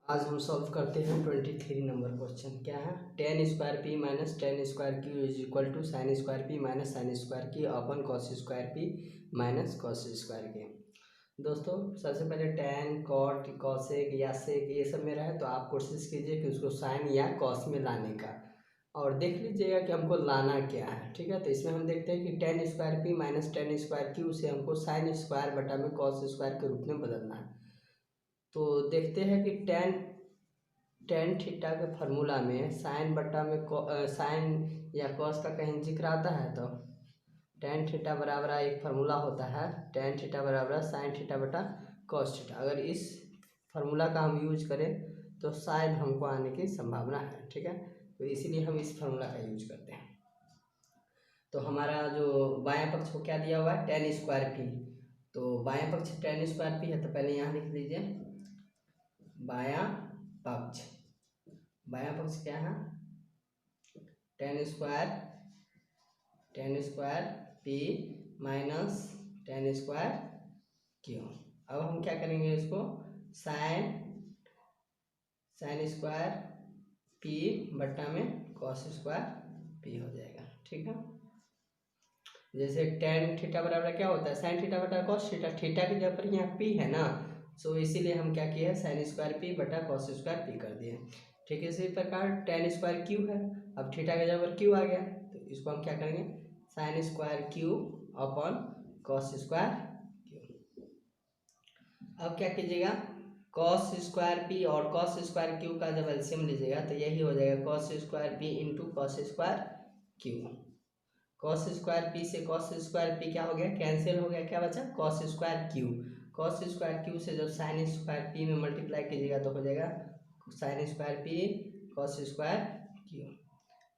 आज हम सॉल्व करते हैं 23 नंबर क्वेश्चन। क्या है? Tan square P minus tan square Q is equal to sine square P minus sine square की upon cos square P minus cos square के। दोस्तों सबसे पहले टेन कॉट कॉसेक या सेक ये सब में रहे तो आप कोशिश कीजिए कि उसको साइन या कॉस में लाने का, और देख लीजिएगा कि हमको लाना क्या है। ठीक है, तो इसमें हम देखते हैं कि ten square P minus tan square Q से हमको साइन स्क्वायर बटा में कॉस स्क्वायर के रूप में बदलना है। तो देखते हैं कि टेन थीटा के फार्मूला में साइन बटा में साइन या कॉस का कहीं जिक्र आता है तो टेन थीटा बराबर एक फार्मूला होता है, टेन थीटा बराबर साइन थीटा बटा कॉस थीटा। अगर इस फार्मूला का हम यूज करें तो शायद हमको आने की संभावना है। ठीक है, तो इसीलिए हम इस फार्मूला का यूज करते हैं। तो हमारा जो बायां पक्ष को क्या दिया हुआ है? Tan square P. तो बायां पक्ष टेन स्क्वायर पी है, तो पहले यहाँ लिख लीजिए बायां पक्ष। बायां पक्ष क्या है? Tan square P minus tan square Q. अब हम क्या करेंगे? इसको साइन स्क्वायर पी बट्टा में कॉस स्क्वायर पी हो जाएगा। ठीक है, जैसे टेन थीटा बराबर क्या होता है? साइन थीटा बटा कॉस थीटा। थीटा की जगह पर यहाँ पी है ना, सो इसीलिए हम क्या किए? साइन स्क्वायर पी बटा कॉस स्क्वायर पी कर दिए। ठीक है, इसी प्रकार टेन स्क्वायर क्यू है, अब थीटा की जगह पर क्यू आ गया तो इसको हम क्या करेंगे? Sine square Q upon cos square Q. अब क्या कीजिएगा? कॉस स्क्वायर पी और कॉस स्क्वायर क्यू का जब एलसीएम लीजिएगा तो यही हो जाएगा cos square P into cos square Q. Cos square P से कॉस स्क्वायर पी क्या हो गया? कैंसिल हो गया। क्या बचा? Cos square Q. Cos square Q से जब साइन स्क्वायर पी में मल्टीप्लाई कीजिएगा तो हो जाएगा sine square P cos square Q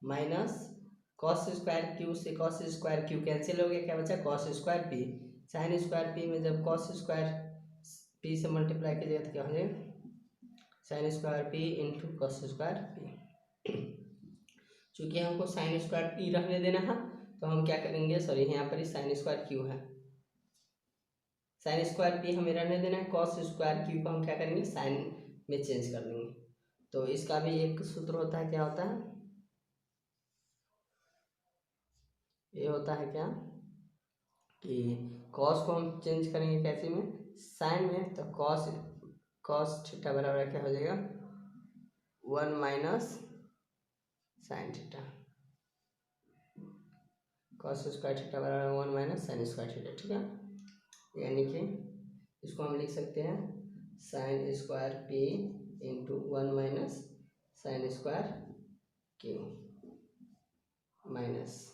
minus cos square Q से कॉस स्क्वायर क्यू कैंसिल हो गया। क्या बचा? Cos square P. Sign square P में जब कॉस स्क्वायर पी से मल्टीप्लाई कीजिएगा तो क्या हो जाएगा? Sine square P into cos square P. चूंकि हमको साइन स्क्वायर पी रहने देना है तो हम क्या करेंगे? सॉरी, यहाँ पर ही साइन स्क्वायर क्यू है, साइन स्क्वायर पी हमें रहने देना है। कॉस स्क्वायर क्यू को हम क्या करेंगे? साइन में चेंज कर देंगे। तो इसका भी एक सूत्र होता है। क्या होता है? ये होता है क्या कि कॉस को हम चेंज करेंगे कैसे में? साइन में। तो कॉस थीटा बराबर क्या हो जाएगा? One minus sine theta. Cos square theta बराबर one minus sine square theta. ठीक है, यानी कि इसको हम लिख सकते हैं sine square P into one minus sine square Q minus.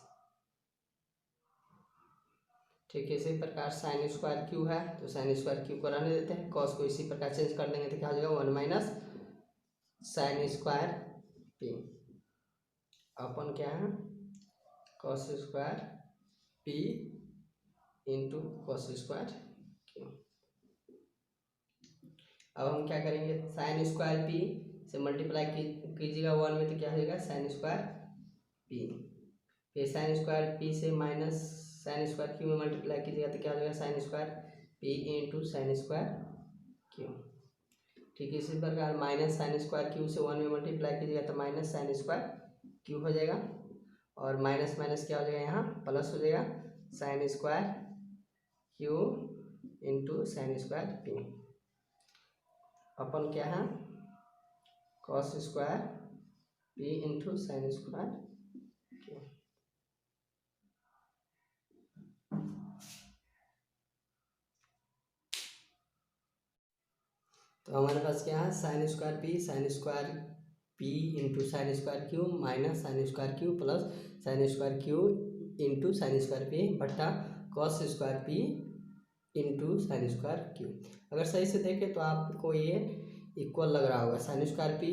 ठीक है, इसी प्रकार साइन स्क्वायर क्यू है तो साइन स्क्वायर क्यू को रहने देते हैं, कॉस को इसी प्रकार चेंज कर देंगे तो क्या हो जाएगा? One minus sine square P upon क्या है? Cos square P into cos square Q. अब हम क्या करेंगे? साइन स्क्वायर पी से मल्टीप्लाई कीजिएगा वन में तो क्या हो जाएगा? Sine square P. फिर साइन स्क्वायर पी से माइनस साइन स्क्वायर क्यू में मल्टीप्लाई कीजिएगा तो क्या हो जाएगा? Sine square P into sine square Q. ठीक है, इसी प्रकार माइनस साइन स्क्वायर क्यू से वन में मल्टीप्लाई कीजिएगा तो माइनस साइन स्क्वायर क्यू हो जाएगा, और माइनस माइनस क्या हो जाएगा? यहाँ प्लस हो जाएगा sine square Q into sine square P upon क्या है? Cos square P into sine square Q. तो हमारे पास क्या है? Sine square P into sine square Q minus sine square Q plus sine square Q into sine square P बट्टा cos square P into sine square Q. अगर सही से देखें तो आपको ये इक्वल लग रहा होगा, sign square P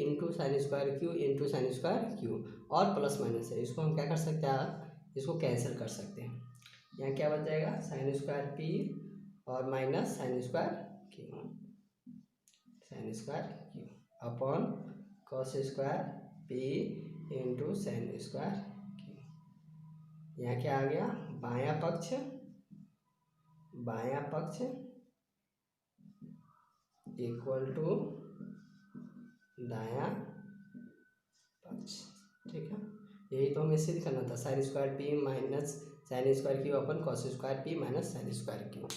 into sine square Q into sine square Q और प्लस माइनस है। इसको हम क्या कर सकते हैं? इसको कैंसिल कर सकते हैं। यहाँ क्या बच जाएगा? साइन स्क्वायर पी और minus sine square Q, sign square Q upon cos square P into sine square Q. यहाँ क्या आ गया? बायां पक्ष इक्वल टू तो हमें सिद्ध करना था, sine square P minus sine square Q upon cos square P minus sine square Q.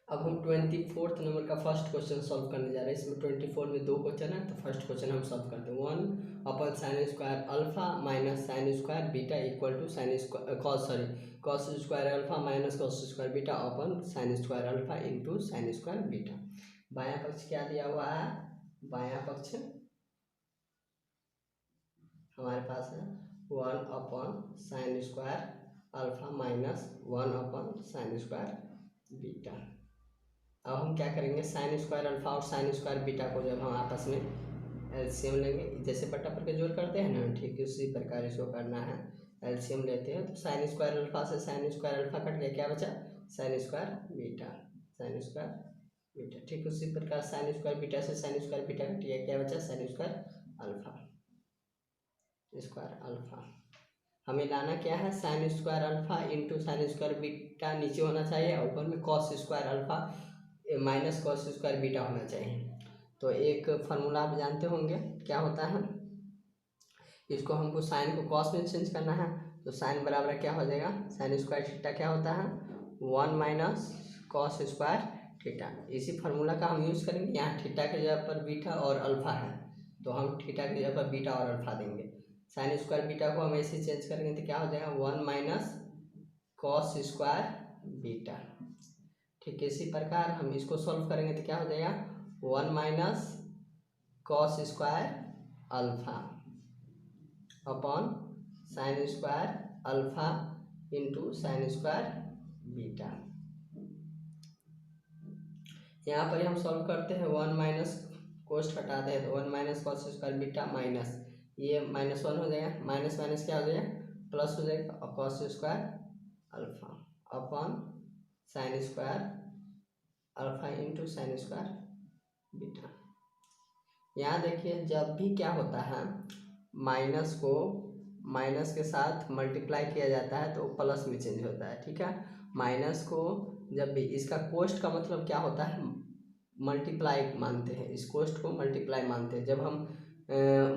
अब हम 24 नंबर का फर्स्ट क्वेश्चन सॉल्व करने जा रहे हैं। इसमें 24 में 2 क्वेश्चन है, तो फर्स्ट क्वेश्चन हम सॉल्व करते हैं। 1 sine square alpha minus sine square beta equal to sine square cos square alpha minus cos square beta upon sine square alpha into sine square beta. बायां पक्ष क्या दिया हुआ है, बायां पक्ष हमारे पास है 1 upon sine square alpha minus 1 upon sine square beta. अब हम क्या करेंगे, साइन स्क्वायर अल्फा और साइन स्क्वायर बीटा को जब हम आपस में एलसीएम लेंगे, जैसे बट्टा पर के जोड़ करते हैं ना, ठीक है उसी प्रकार इसको करना है। एलसीएम लेते हैं तो साइन स्क्वायर अल्फा से साइन स्क्वायर अल्फा कट गया, क्या बचा sign square beta, sign square beta. ठीक उसी प्रकार साइन स्क्वायर बीटा से साइन स्क्वायर बीटा कट गया, क्या बचा साइन स्क्वायर अल्फा हमें लाना क्या है, sine square alpha into sine square beta नीचे होना चाहिए, और ऊपर में cos square alpha minus cos square beta होना चाहिए। तो एक फार्मूला आप जानते होंगे क्या होता है, इसको हमको साइन को कॉस में चेंज करना है, तो साइन बराबर क्या हो जाएगा, साइन स्क्वायर थीटा क्या होता है 1 माइनस कॉस स्क्वायर थीटा। इसी फार्मूला का हम यूज़ करेंगे। यहाँ थीटा के जगह पर बीटा और अल्फा है, तो हम थीटा की जगह पर बीटा और अल्फा देंगे। साइन स्क्वायर बीटा को हम ऐसे चेंज करेंगे तो क्या हो जाएगा 1 माइनस कॉस स्क्वायर बीटा। ठीक इसी प्रकार हम इसको सॉल्व करेंगे तो क्या हो जाएगा 1 minus cos square alpha upon sine square alpha into sine square beta. यहाँ पर हम सॉल्व करते हैं 1 माइनस कोस्ट हटाते हैं तो 1 minus cos square beta minus ये -1 हो जाएगा, माइनस माइनस क्या हो जाएगा प्लस हो जाएगा, और cos square alpha upon sine square alpha into sine square beta. यहाँ देखिए जब भी क्या होता है माइनस को माइनस के साथ मल्टीप्लाई किया जाता है तो प्लस में चेंज होता है। ठीक है, माइनस को जब भी इसका कोस्ट का मतलब क्या होता है मल्टीप्लाई मानते हैं, इस कोस्ट को मल्टीप्लाई मानते हैं। जब हम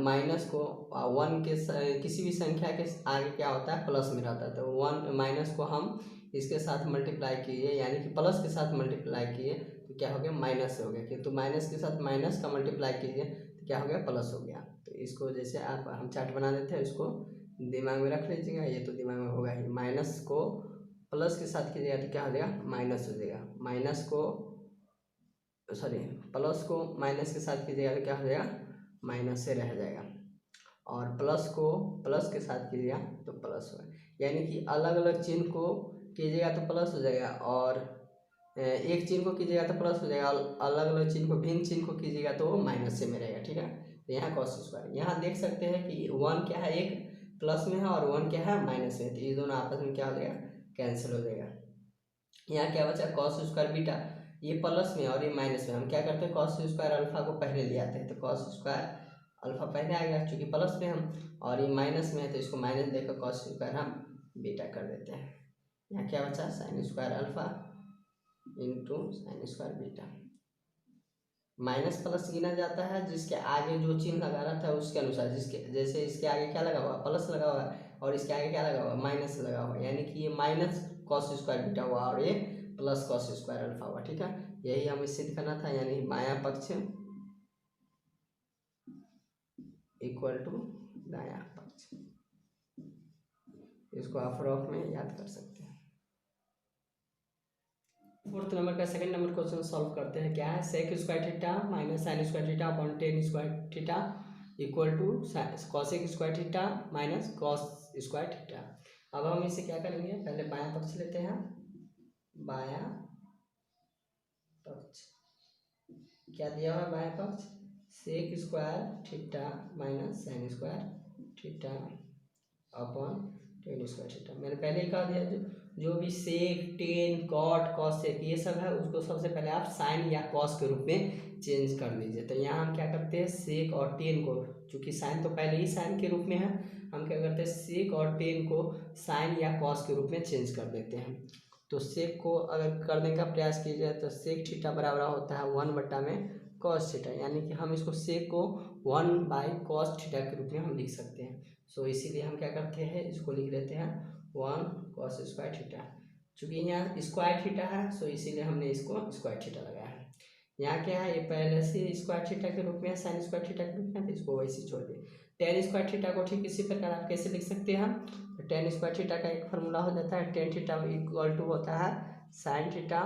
माइनस को 1 के किसी भी संख्या के आगे क्या होता है प्लस में रहता है, तो 1 माइनस को हम इसके साथ मल्टीप्लाई किए यानी कि प्लस के साथ मल्टीप्लाई किए तो क्या हो गया माइनस हो गया, किंतु माइनस के साथ माइनस का मल्टीप्लाई कीजिए तो क्या हो गया प्लस हो गया। तो इसको जैसे आप हम चार्ट बना देते हैं इसको दिमाग में रख लीजिएगा, ये तो दिमाग में होगा ही। माइनस को प्लस के साथ कीजिएगा तो क्या हो जाएगा माइनस हो जाएगा, माइनस को सॉरी प्लस को माइनस के साथ कीजिएगा तो क्या हो जाएगा माइनस से रह जाएगा, और प्लस को प्लस के साथ कीजिएगा तो प्लस होगा। यानी कि अलग अलग चिन्ह को कीजिएगा तो प्लस हो जाएगा, और एक चिन्ह को कीजिएगा तो प्लस हो जाएगा, अलग अलग चिन्ह को भिन्न चिन्ह को कीजिएगा तो वो माइनस से में रहेगा। ठीक है, तो यहाँ कॉस स्क्वायर यहाँ देख सकते हैं कि 1 क्या है एक प्लस में है और 1 क्या है माइनस में, तो ये दोनों आपस में क्या हो जाएगा कैंसिल हो जाएगा। यहाँ क्या बचा कॉस स्क्वायर बीटा, ये प्लस में और ये माइनस में, हम क्या करते हैं कॉस स्क्वायर अल्फा को पहले ले आते हैं, तो कॉस स्क्वायर अल्फा पहले आएगा चूँकि प्लस में हम और ये माइनस में है तो इसको माइनस देकर कॉस स्क्वायर हम बीटा कर देते हैं। यहाँ क्या बचा sign square alpha into sine square beta. Minus plus गिना जाता है जिसके आगे जो चिन्ह लगा रहता है उसके अनुसार, जिसके जैसे इसके आगे क्या लगा हुआ प्लस लगा हुआ है और इसके आगे क्या लगा हुआ माइनस लगा हुआ, यानी कि ये माइनस कॉस स्क्वायर बीटा हुआ और ये प्लस कॉस स्क्वायर अल्फा हुआ। ठीक है, यही हमें सिद्ध करना था, यानी बायां पक्ष इक्वल टू दायां पक्ष। इसको आप रफ में याद कर सकते हैं। 4th नंबर का सेकंड नंबर क्वेश्चन सॉल्व करते हैं। क्या है sec square theta minus sine square theta upon tan square theta equal to cosec square theta minus cos square theta. अब हम इसे क्या करेंगे, पहले बायां पक्ष लेते हैं। बायां पक्ष क्या दिया हुआ है, बायां पक्ष sec square theta minus sine square theta upon tan square theta. मैंने पहले ही कहा दिया जो भी sec tan cot cos sec ये सब है उसको सबसे पहले आप साइन या कॉस के रूप में चेंज कर लीजिए। तो यहाँ हम क्या करते हैं सेक और टेन को, चूँकि साइन तो पहले ही साइन के रूप में है, हम क्या करते हैं सेक और टेन को साइन या कॉस के रूप में चेंज कर देते हैं। तो सेक को अगर करने का प्रयास कीजिए तो सेक थीटा बराबर होता है 1 में कॉस थीटा, यानी कि हम इसको सेक को 1 बाई कॉस थीटा के रूप में हम लिख सकते हैं। सो इसीलिए हम क्या करते हैं, इसको लिख देते हैं 1 cos स्क्वायर थीटा। चूँकि यहाँ स्क्वायर थीटा है सो इसीलिए हमने इसको स्क्वायर थीटा लगाया है। यहाँ क्या है, ये पहले से स्क्वायर थीटा के रूप में है, साइन स्क्वायर थीटा के रूप में, तो इसको वैसे छोड़ दिए। टेन स्क्वायर थीटा को ठीक इसी प्रकार आप कैसे लिख सकते हैं, तो टेन स्क्वायर थीटा का एक फार्मूला हो जाता है, टेन थीटा इक्वल टू होता है sine theta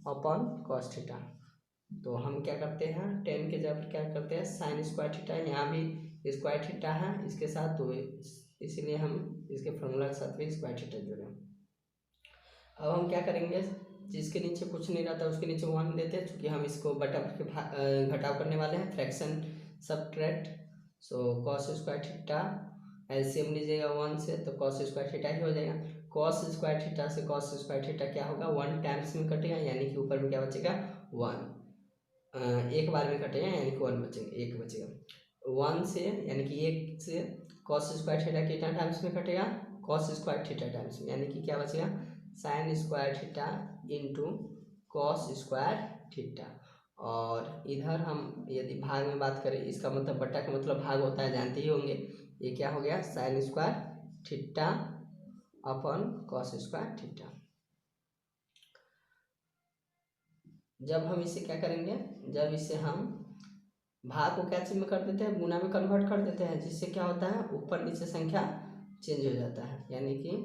upon cos theta. तो हम क्या करते हैं, टेन के जगह क्या करते हैं साइन स्क्वायर थीटा, यहाँ भी स्क्वायर थीटा है इसके साथ, तो इसीलिए हम इसके फार्मूला के साथ भी स्क्वायर थीटा जोड़े। अब हम क्या करेंगे, जिसके नीचे कुछ नहीं रहता उसके नीचे 1 देते हैं, चूँकि हम इसको बटा के घटाव करने वाले हैं, fraction subtract. So cos square theta LCM लीजिएगा 1 से तो कॉस स्क्वायर थीटा ही हो जाएगा। कॉस स्क्वायर थीटा से कॉस स्क्वायर थीटा क्या होगा, 1 टाइम्स में कटेगा, यानी कि ऊपर में क्या बचेगा 1, एक बार में कटेगा यानी कि 1 बचेगा, 1 बचेगा 1 से, यानी कि 1 से कॉस स्क्वायर थीटा कितना टाइम्स में कटेगा, कॉस स्क्वायर थीटा टाइम्स में, यानी कि क्या बचेगा sign square theta into cos square theta. और इधर हम यदि भाग में बात करें, इसका मतलब बट्टा का मतलब भाग होता है, जानते ही होंगे। ये क्या हो गया sign square theta upon cos square theta. जब हम इसे क्या करेंगे, जब इसे हम भाग को क्या चीज में कर देते हैं, गुना में कन्वर्ट कर देते हैं, जिससे क्या होता है ऊपर नीचे संख्या चेंज हो जाता है, यानी कि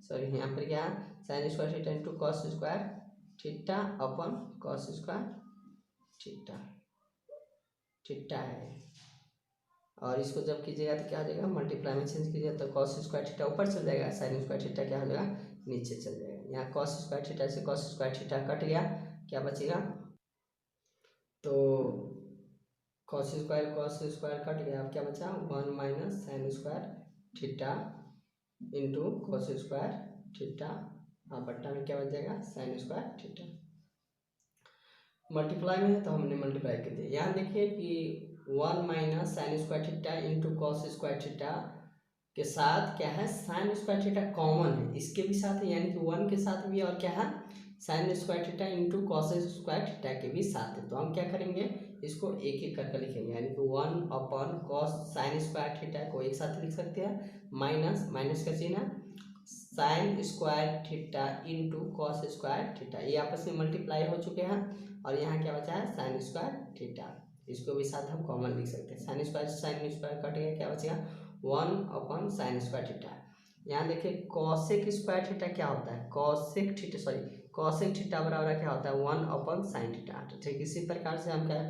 सॉरी यहाँ पर क्या sine square theta into cos square theta upon cos square theta theta है। और इसको जब कीजिएगा तो क्या हो जाएगा, मल्टीप्लाई में चेंज कीजिएगा तो कॉस स्क्वायर थीटा ऊपर चल जाएगा, साइन स्क्वायर थीटा क्या हो जाएगा नीचे चल जाएगा। यहाँ कॉस स्क्वायर थीटा से कॉस स्क्वायर थीटा कट गया, क्या बचेगा, तो कॉस स्क्वायर कट गया, अब क्या बचा 1 minus sine square theta into cos square theta, और बट्टा में क्या बच जाएगा साइन स्क्वायर थीटा। मल्टीप्लाई में है तो हमने मल्टीप्लाई कर दिया। यहाँ देखिए कि 1 minus sine square theta into cos square theta के साथ क्या है साइन स्क्वायर थीटा कॉमन है, इसके भी साथ है, यानी कि 1 के साथ भी, और क्या है sine square theta into cos square theta के भी साथ है। तो हम क्या करेंगे, इसको एक एक करके लिखेंगे, यानी कि 1 upon cos sine square theta को एक साथ लिख सकते हैं, माइनस माइनस का चिन्ह sign square theta into cos square theta, ये आपस में मल्टीप्लाई हो चुके हैं, और यहाँ क्या बचा है साइन स्क्वायर थीटा, इसको भी साथ हम कॉमन लिख सकते हैं। साइन स्क्वायर कट गया, क्या बचेगा 1 अपॉन साइन स्क्वायर थीटा। यहाँ देखिए कॉसेक स्क्वायर थीटा क्या होता है, कॉसेक थीटा बराबर क्या होता है 1 अपॉन साइन थीटा। तो ठीक इसी प्रकार से हम क्या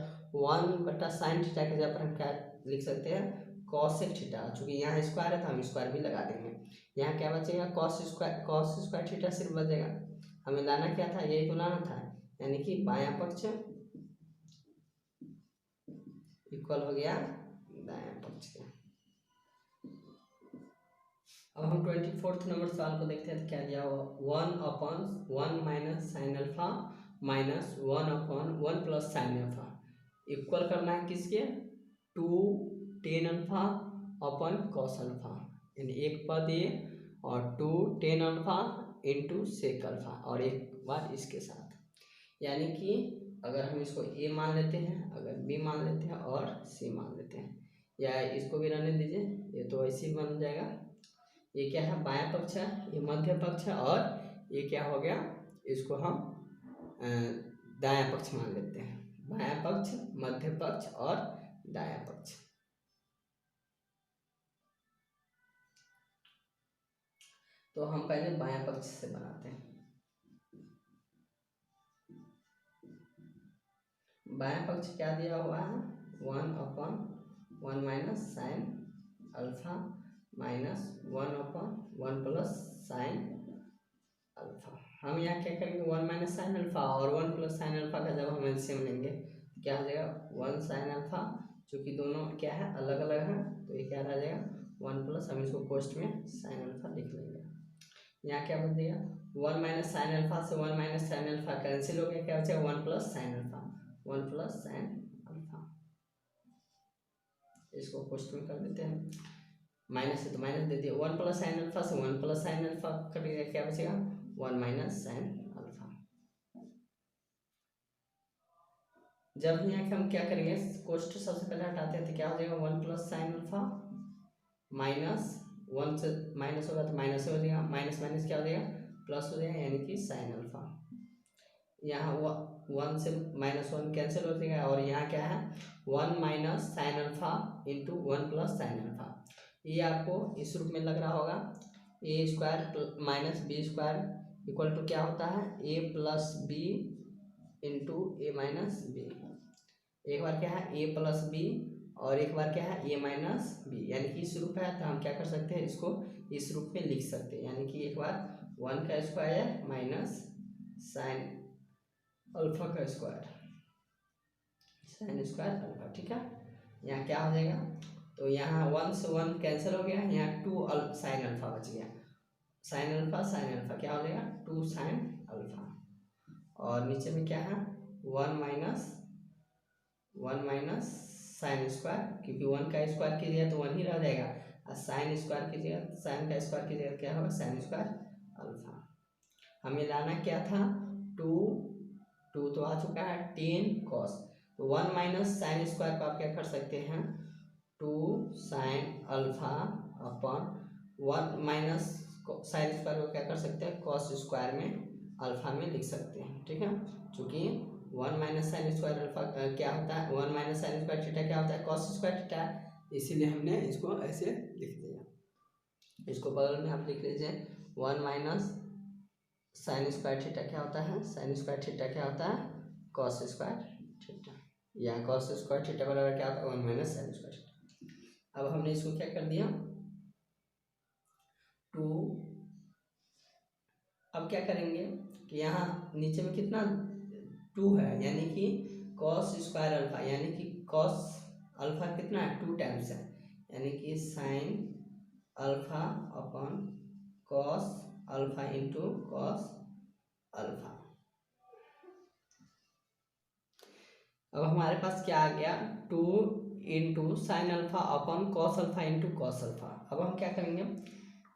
1 बटा साइन थीटा के जगह पर हम क्या लिख सकते हैं कॉसेक थीटा, चूँकि यहाँ स्क्वायर है तो हम स्क्वायर भी लगा देंगे। यहाँ क्या बचेगा कॉस स्क्वायर थीटा सिर्फ बचेगा, हमें लाना क्या था, यही तो लाना था, यानी कि बायां पक्ष इक्वल हो गया दायां पक्ष के। अब हम 24 नंबर सवाल को देखते हैं तो क्या दिया हुआ 1 upon 1 minus sine alpha minus 1 upon 1 plus sine alpha equal करना है किसके 2 tan alpha upon cos alpha, यानी एक पद ये और 2 tan alpha into sec alpha और एक बार इसके साथ, यानी कि अगर हम इसको ए मान लेते हैं, अगर बी मान लेते हैं और सी मान लेते हैं, या इसको भी रहने दीजिए, ये तो ऐसे ही बन जाएगा। ये क्या है बायां पक्ष है, ये मध्य पक्ष है, और ये क्या हो गया इसको हम दायां पक्ष मान लेते हैं, बायां पक्ष मध्य पक्ष और दायां पक्ष। तो हम पहले बायां पक्ष से बनाते हैं। बायां पक्ष क्या दिया हुआ है 1 upon 1 minus sine alpha minus 1 upon 1 plus sine alpha. हम यहाँ क्या करेंगे 1 माइनस साइन अल्फा और 1 प्लस साइन अल्फा का जब हम एलसीएम लेंगे तो क्या हो जाएगा 1 साइन अल्फा, चूँकि दोनों क्या है अलग अलग है तो ये क्या रह जाएगा 1 प्लस, हम इसको कोष्ट में साइन अल्फा लिख लेंगे। यहाँ क्या बच जाएगा 1 माइनस साइन अल्फा से 1 माइनस साइन अल्फा कैंसिल हो गया, क्या बचेगा 1 plus sine alpha, 1 plus sine alpha, इसको कोष्ट में कर देते हैं, माइनस है तो माइनस दे दिया, 1 प्लस साइन अल्फा से 1 प्लस साइन अल्फा कट गया, क्या बचेगा 1 माइनस साइन अल्फा। जब यहाँ हम क्या करेंगे कोष्ट सबसे पहले हटाते हैं तो क्या हो जाएगा 1 प्लस साइन अल्फा -1 से माइनस होगा तो माइनस हो जाएगा, माइनस माइनस क्या हो जाएगा, प्लस हो जाएगा, यानी कि साइन अल्फा। यहाँ 1 से -1 कैंसिल हो जाएगा, और यहाँ क्या है 1 minus sine alpha into 1 plus sine alpha. ये आपको इस रूप में लग रहा होगा, A square minus B square equal to क्या होता है, A plus B into A minus B. एक बार क्या है ए प्लस बी, और एक बार क्या है ए माइनस बी, यानी कि इस रूप है तो हम क्या कर सकते हैं, इसको इस रूप में लिख सकते हैं, यानी कि एक बार 1 का स्क्वायर माइनस साइन अल्फा का स्क्वायर, साइन स्क्वायर अल्फा। ठीक है, यहाँ क्या हो जाएगा, तो यहाँ 1 से 1 कैंसिल हो गया, यहाँ 2 साइन अल्फा बच गया, साइन अल्फा क्या हो जाएगा 2 साइन अल्फा, और नीचे में क्या है 1 माइनस साइन स्क्वायर, क्योंकि 1 का स्क्वायर कीजिएगा तो 1 ही रह जाएगा, और साइन स्क्वायर कीजिएगा, साइन का स्क्वायर कीजिएगा क्या होगा साइन स्क्वायर अल्फा। हमें लाना क्या था 2 तो आ चुका है 10 कॉस, तो 1 माइनस साइन स्क्वायर को आप क्या कर सकते हैं 2 sine alpha upon 1 minus sine square को क्या कर सकते हैं कॉस स्क्वायर में अल्फा में लिख सकते हैं। ठीक है, चूँकि 1 माइनस साइन स्क्वायर अल्फा क्या होता है, 1 माइनस साइन स्क्वायर थीटा क्या होता है कॉस स्क्वायर थीटा, इसीलिए हमने इसको ऐसे लिख दिया। इसको बगल में आप लिख लीजिए 1 माइनस साइन स्क्वायर थीटा क्या होता है, साइन स्क्वायर थीटा क्या होता है कॉस स्क्वायर थीटा, या कॉस स्क्वायर थीटा बराबर क्या होता है 1 माइनस साइन स्क्वायर थीटा। अब हमने इसको क्या कर दिया 2, अब क्या करेंगे कि यहाँ नीचे में कितना 2 है, यानी कि कॉस स्क्वायर अल्फा, यानी कि कॉस अल्फा कितना है 2 टाइम्स है, यानी कि sine alpha upon cos alpha into cos alpha. अब हमारे पास क्या आ गया 2 into sine alpha upon cos alpha into cos alpha. अब हम क्या करेंगे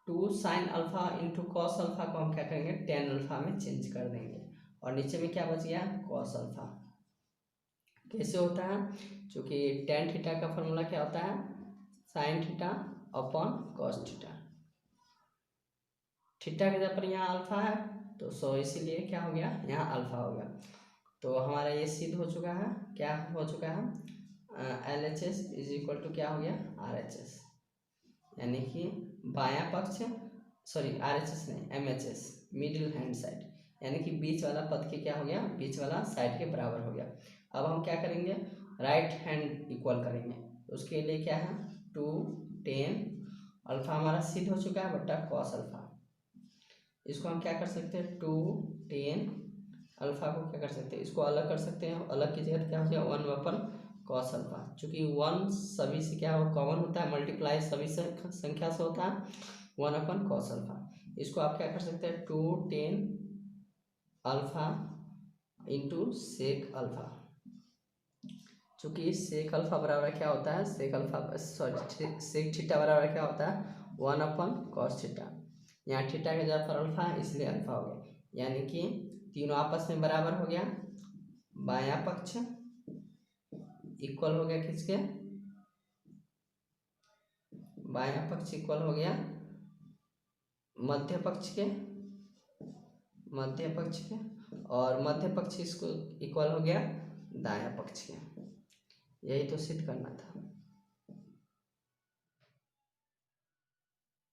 2 sign alpha into cos alpha को हम क्या करेंगे टेन अल्फा में चेंज कर देंगे, और नीचे में क्या बच गया कॉस अल्फा। कैसे होता है, चूँकि टेन थीटा का फॉर्मूला क्या होता है sine theta upon cos theta, theta के जगह पर यहाँ अल्फा है तो सो इसीलिए क्या हो गया यहाँ अल्फा हो गया। तो हमारा ये सिद्ध हो चुका है, क्या हो चुका है LHS इज इक्वल टू क्या हो गया RHS, यानी कि बायां पक्ष सॉरी RHS नहीं MHS मिडिल हैंड साइड, यानी कि बीच वाला पद के क्या हो गया बीच वाला साइड के बराबर हो गया। अब हम क्या करेंगे राइट हैंड इक्वल करेंगे, उसके लिए क्या है 2 10 अल्फा हमारा सिद्ध हो चुका है बट्टा कॉस अल्फा, इसको हम क्या कर सकते हैं 2 10 अल्फा को क्या कर सकते हैं इसको अलग कर सकते हैं, अलग की जगह क्या हो जाएगा 1 अपन कॉस अल्फा, चूँकि 1 सभी से क्या कॉमन होता है मल्टीप्लाई सभी से संख्या से होता है 1 अपन कॉस अल्फा, इसको आप क्या कर सकते हैं 2 10 अल्फा इंटू सेक अल्फा, चूँकि सेक अल्फा बराबर क्या होता है sec alpha sorry sec theta बराबर क्या होता है 1 अपन कॉस थीटा, यहाँ थीटा के जगह पर अल्फा है इसलिए अल्फा हो गया, यानी कि तीनों आपस में बराबर हो गया, बायां पक्ष इक्वल हो गया किसके बायां पक्ष इक्वल हो गया मध्य पक्ष के, और मध्य पक्ष इसको इक्वल हो गया दायां पक्ष के, यही तो सिद्ध करना था।